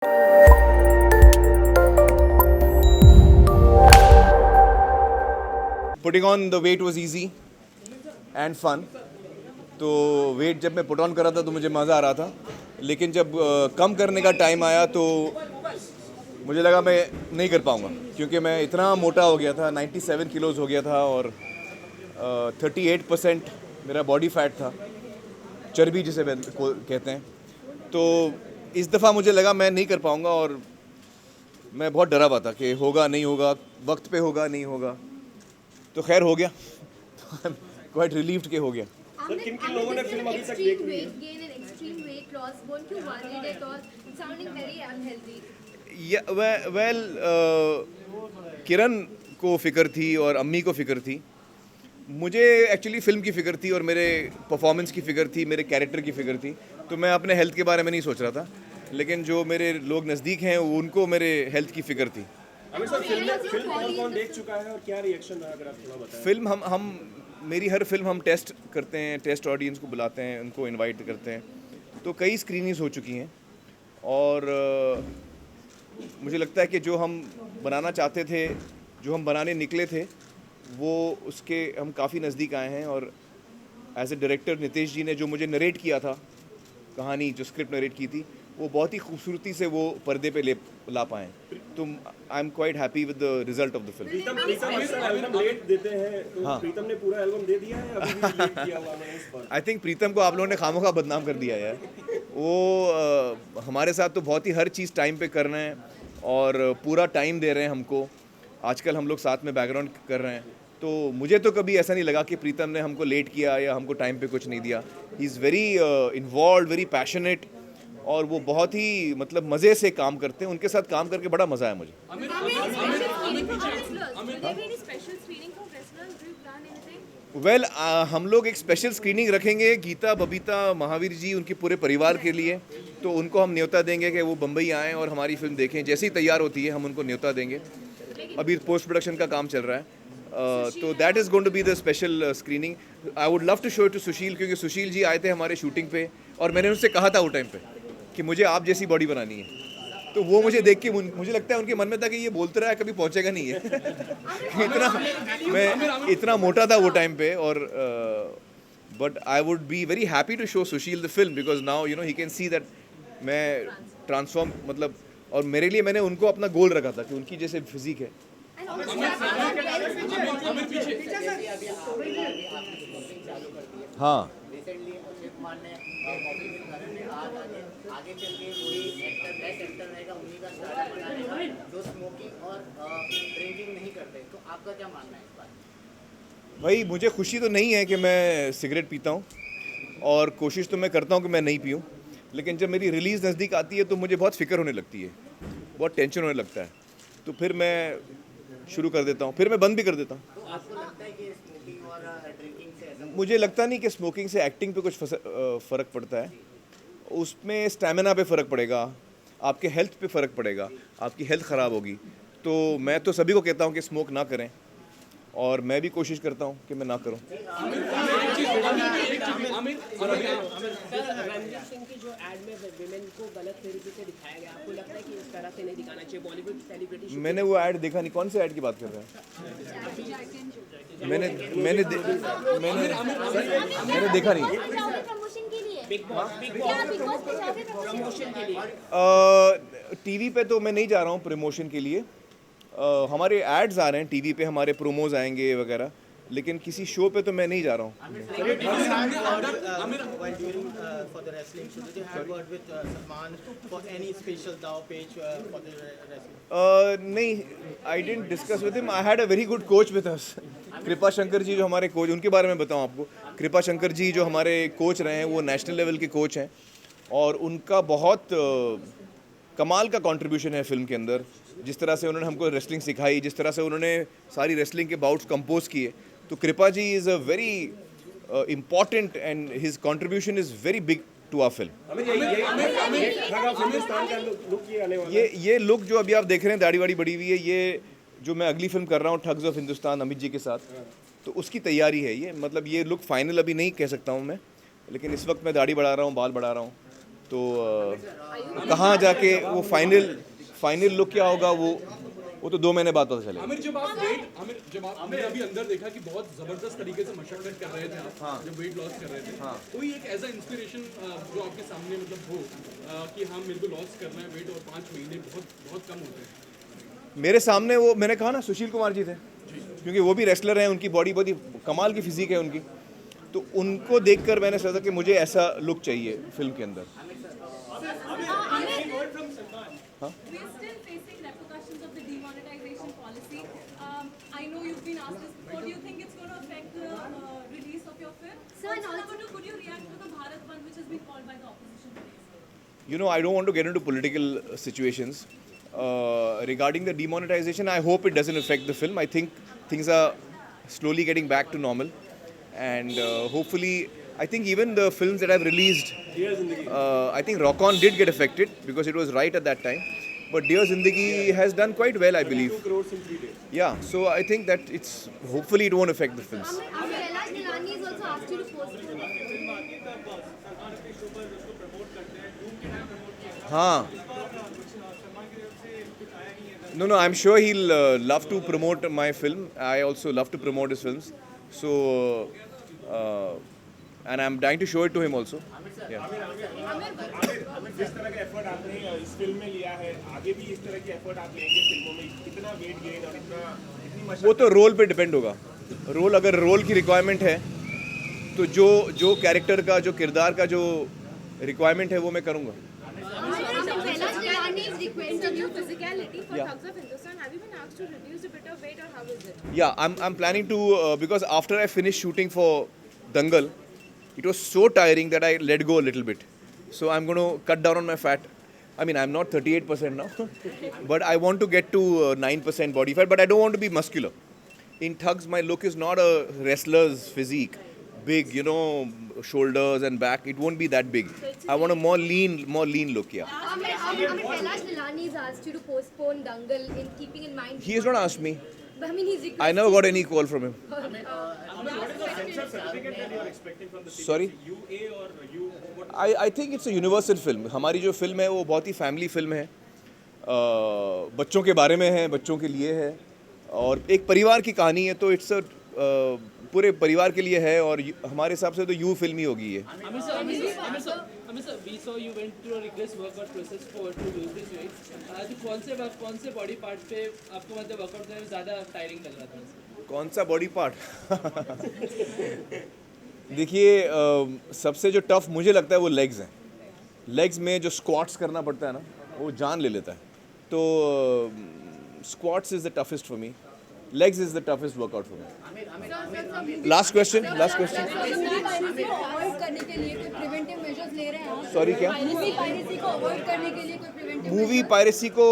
Putting on the weight was easy and fun. तो wait जब मैं पुट ऑन कर रहा था तो मुझे मज़ा आ रहा था, लेकिन जब कम करने का टाइम आया तो मुझे लगा मैं नहीं कर पाऊँगा, क्योंकि मैं इतना मोटा हो गया था, 97 किलोज़ हो गया था और 38% मेरा बॉडी फैट था, चर्बी जिसे कहते हैं। तो इस दफ़ा मुझे लगा मैं नहीं कर पाऊँगा और मैं बहुत डरा हुआ था कि होगा नहीं होगा, वक्त पे होगा नहीं होगा। तो खैर हो गया। तो आई एम क्वाइट रिलीव्ड के हो गया। सर, किन लोगों ने फिल्म अभी तक देखी है? Weight gain and extreme weight loss. Weren't you worried at all? It's sounding very unhealthy. Well Kiran को फ़िक्र थी और अम्मी को फ़िक्र थी। मुझे एक्चुअली फ़िल्म की फ़िक्र थी और मेरे परफॉर्मेंस की फ़िक्र थी, मेरे कैरेक्टर की फ़िक्र थी। तो मैं अपने हेल्थ के बारे में नहीं सोच रहा था, लेकिन जो मेरे लोग नज़दीक हैं उनको मेरे हेल्थ की फ़िक्र थी। अमित सर, फिल्म कौन देख चुका है और क्या रिएक्शन रहा, अगर आप थोड़ा बताएं। फिल्म हम मेरी हर फिल्म हम टेस्ट करते हैं, टेस्ट ऑडियंस को बुलाते हैं, उनको इनवाइट करते हैं। तो कई स्क्रीनिंग्स हो चुकी हैं और मुझे लगता है कि जो हम बनाना चाहते थे, जो हम बनाने निकले थे, वो उसके हम काफ़ी नज़दीक आए हैं। और एज ए डायरेक्टर नितेश जी ने जो मुझे नरेट किया था, कहानी जो स्क्रिप्ट नरेट की थी, वो बहुत ही खूबसूरती से वो पर्दे पे ला पाए। तो I am quite happy with the result of the film. Pritam album late देते हैं, तो हाँ। प्रीतम ने पूरा एल्बम दे दिया है, अभी भी लेट किया हुआ है इस पर। आई थिंक प्रीतम को आप लोगों ने खामोखा बदनाम कर दिया यार। वो हमारे साथ तो बहुत ही हर चीज़ टाइम पे कर रहे हैं और पूरा टाइम दे रहे हैं हमको। आजकल हम लोग साथ में बैकग्राउंड कर रहे हैं, तो मुझे तो कभी ऐसा नहीं लगा कि प्रीतम ने हमको लेट किया या हमको टाइम पे कुछ नहीं दिया। He is very involve, very passionate, और वो बहुत ही मतलब मज़े से काम करते हैं। उनके साथ काम करके बड़ा मज़ा आया मुझे। वेल हम लोग एक स्पेशल स्क्रीनिंग रखेंगे गीता, बबीता, महावीर जी, उनके पूरे परिवार के लिए। तो उनको हम न्योता देंगे कि वो बम्बई आएँ और हमारी फिल्म देखें। जैसे ही तैयार होती है हम उनको न्योता देंगे। अभी पोस्ट प्रोडक्शन का काम चल रहा है। तो that is going to be the special screening. I would love to show it to Sushil, क्योंकि सुशील जी आए थे हमारे शूटिंग पे और मैंने उनसे कहा था वो टाइम पे कि मुझे आप जैसी बॉडी बनानी है। तो वो मुझे देख के मुझे लगता है उनके मन में था कि ये बोलते रहा है, कभी पहुंचेगा नहीं है। मैं इतना मोटा था वो टाइम पे। और but I would be very happy to show Sushil the film, because now you know he can see that मैं ट्रांसफॉर्म, मतलब, और मेरे लिए मैंने उनको अपना गोल रखा था कि उनकी जैसे फिजिक है। हाँ, आगे चल के वही एक्टर बेस्ट एक्टर रहेगा, उन्हीं का स्टार बनाएगा जो स्मोकिंग और ड्रिंकिंग नहीं करते। तो आपका क्या मानना है इस बात? भाई मुझे खुशी तो नहीं है कि मैं सिगरेट पीता हूँ, और कोशिश तो मैं करता हूँ कि मैं नहीं पीऊँ, लेकिन जब मेरी रिलीज़ नज़दीक आती है तो मुझे बहुत फ़िक्र होने लगती है, बहुत टेंशन होने लगता है। तो फिर मैं शुरू कर देता हूँ, फिर मैं बंद भी कर देता हूँ। तो आपको लगता है कि स्मोकिंग और ड्रिंकिंग से ऐसा? मुझे लगता नहीं कि स्मोकिंग से एक्टिंग पे कुछ फ़र्क पड़ता है। उसमें स्टैमिना पे फ़र्क पड़ेगा, आपके हेल्थ पे फ़र्क पड़ेगा, आपकी हेल्थ ख़राब होगी। तो मैं तो सभी को कहता हूँ कि स्मोक ना करें, और मैं भी कोशिश करता हूँ कि मैं ना करूँ। रणवीर सिंह की जो एड में विमेन को गलत तरीके से दिखाया गया, आपको लगता है कि इस तरह से नहीं दिखाना चाहिए? बॉलीवुड सेलिब्रिटी मैंने वो ऐड देखा नहीं। कौन से ऐड की बात कर रहे हैं? मैंने देखा नहीं। प्रमोशन के लिए टीवी पे तो मैं नहीं जा रहा हूँ प्रमोशन के लिए। हमारे एड्स आ रहे हैं टीवी पे, हमारे प्रोमोज आएंगे वगैरह, लेकिन किसी शो पे तो मैं नहीं जा रहा हूँ। नहीं, I didn't discuss with him. I had a very good coach with us, कृपा शंकर जी जो हमारे कोच, उनके बारे में बताऊँ आपको। कृपा शंकर जी जो हमारे कोच रहे हैं, वो नेशनल लेवल के कोच हैं, और उनका बहुत कमाल का कंट्रीब्यूशन है फिल्म के अंदर। जिस तरह से उन्होंने हमको रेसलिंग सिखाई, जिस तरह से उन्होंने सारी रेसलिंग के बाउट्स कंपोज किए, तो Kripa ji is a very important and his contribution is very big to our film. ये लुक जो अभी आप देख रहे हैं, दाढ़ी वाड़ी बड़ी हुई है, ये जो मैं अगली फिल्म कर रहा हूँ ठग्स ऑफ हिंदुस्तान अमित जी के साथ, तो उसकी तैयारी है ये। मतलब ये लुक फाइनल अभी नहीं कह सकता हूँ मैं, लेकिन इस वक्त मैं दाढ़ी बढ़ा रहा हूँ, बाल बढ़ा रहा हूँ, तो कहाँ जाके वो फाइनल लुक क्या होगा वो तो 2 महीने बाद पता चलेगा। आमिर जब आपने अभी अंदर देखा कि बहुत जबरदस्त तरीके से मशक्कत कर रहे थे आप, हाँ। जब वेट लॉस कर रहे थे, कोई एक ऐसा इंस्पिरेशन जो आपके सामने मतलब हो कि हाँ मेरे को लॉस करना है वेट और 5 महीने बहुत कम होते हैं। मेरे सामने वो मैंने कहा ना सुशील कुमार जी थे, क्योंकि वो भी रेसलर हैं, उनकी बॉडी बहुत ही कमाल की फिजिक है उनकी, तो उनको देखकर मैंने सोचा कि मुझे ऐसा लुक चाहिए फिल्म के अंदर। We're still facing repercussions of the demonetization policy. I know you've been asked this before. Do you think it's going to affect the release of your film? Sir, and Also, number 2, could you react to the Bharat Bandh which has been called by the opposition today? You know, I don't want to get into political situations. Regarding the demonetization, I hope it doesn't affect the film. I think things are slowly getting back to normal. And hopefully, I think even the films that I've released, I think Rock On did get affected because it was right at that time. But Dear Zindagi has done quite well, I believe. 2 crores in 3 days. Yeah, so I think that hopefully it won't affect the films. Amir, Kailash Nilani has also asked you to postpone the film. हाँ. No, I'm sure he'll love to promote my film. I also love to promote his films. So, and I'm dying to show it to him also. Yeah. जिस तरह का effort आपने इस film में लिया है, आगे भी इस तरह की एफर्ट आप लेंगे फिल्मों में, कितना वेट गेन और इतनी वो तो रोल पे डिपेंड होगा। रोल अगर रोल की रिक्वायरमेंट है तो जो कैरेक्टर का जो किरदार का जो रिक्वायरमेंट है वो मैं करूँगा। Kailash Nilani is requesting you to Physicality for Yeah. Thugs of Hindustan. Have you been asked to reduce a bit of weight or how is it? Yeah, I'm planning to because after I finished shooting for Dangal, it was so tiring that I let go a little bit. So I'm going to cut down on my fat. I mean, I'm not 38% now, but I want to get to 9% body fat, but I don't want to be muscular. In Thugs, my look is not a wrestler's physique. Big, you know, shoulders and back. It won't be that big. I want a more lean look, yeah. Amir, Kailash Nilani has asked you to postpone Dangal in keeping in mind. He has not asked me. I mean, he's requesting. I never got any call from him. certificate that you are expecting from the Sorry? UA or U? What? I think it's a universal film. हमारी जो film है वो बहुत ही family film है, बच्चों के बारे में है, बच्चों के लिए है और एक परिवार की कहानी है, तो इट्स पूरे परिवार के लिए है और हमारे हिसाब से तो यू फिल्म ही होगी ये। Amir sir, we saw you went through a rigorous workout process to lose this weight. तो कौन से बॉडी पार्ट पे आपको मतलब वर्कआउट करने में ज़्यादा टायरिंग लग रहा था? कौन सा बॉडी पार्ट? देखिए सबसे जो टफ मुझे लगता है वो लेग्स हैं। लेग्स में जो स्क्वाट्स करना पड़ता है ना वो जान ले लेता है, तो squats is the toughest for me, legs is the toughest workout for me. Last question. Avoid करने के लिए कोई प्रिवेंटिव मेजर्स ले रहे हैं? Sorry, क्या? पायरेसी को अवॉइड करने के लिए कोई प्रिवेंटिव मूवी पायरेसी को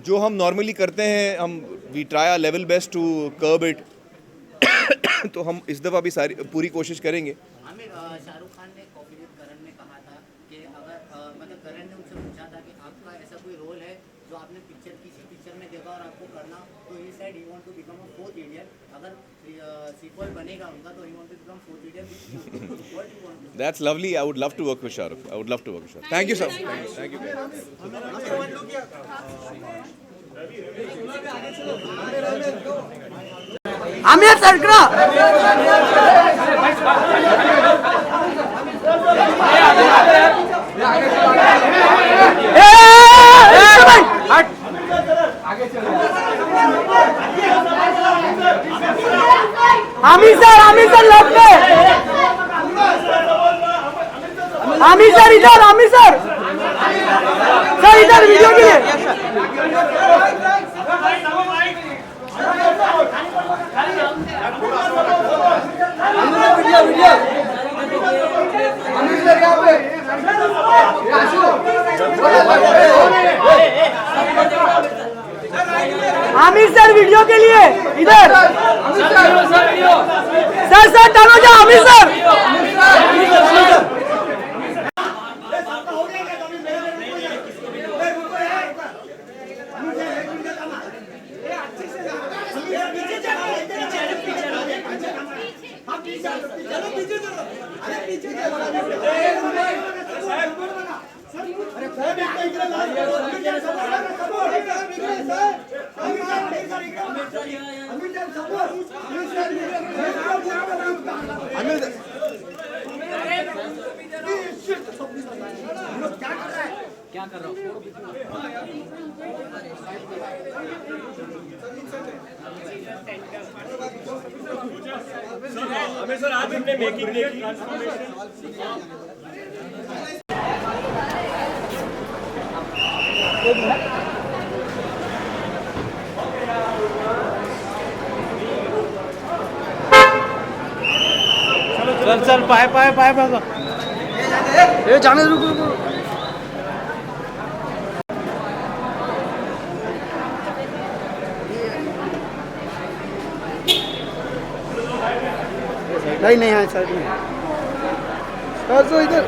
जो हम नॉर्मली करते हैं, हम we try our level best to curb it, तो हम इस दफ़ा भी पूरी कोशिश करेंगे। आमिर, शाहरुख खान ने कॉपी विद करण में कहा था कि अगर मतलब करण ने उनसे पूछा था कि आपका ऐसा कोई रोल है जो आपने किसी पिक्चर में देखा और आपको करना, तो he said he want to become a fourth Indian. अगर सीक्वल बनेगा उनका तो he want to become fourth Indian. What do you want? That's lovely. I would love to work with Shahrukh. I would love to work with Shahrukh. Thank you, sir. Thank you. Aamir सरकरा Aamir sir left में, Aamir sir इधर, Aamir sir इधर video के लिए। Aamir sir video के लिए इधर, sir Tanuja Aamir sir. क्या कर रहा हूँ। हमें सर आज हमने मेकिंग देखी ट्रांसफॉर्मेशन चल चल पाय पाय पाय बघा ए जाने रुक रुक नहीं नहीं है साइड में सर तो इधर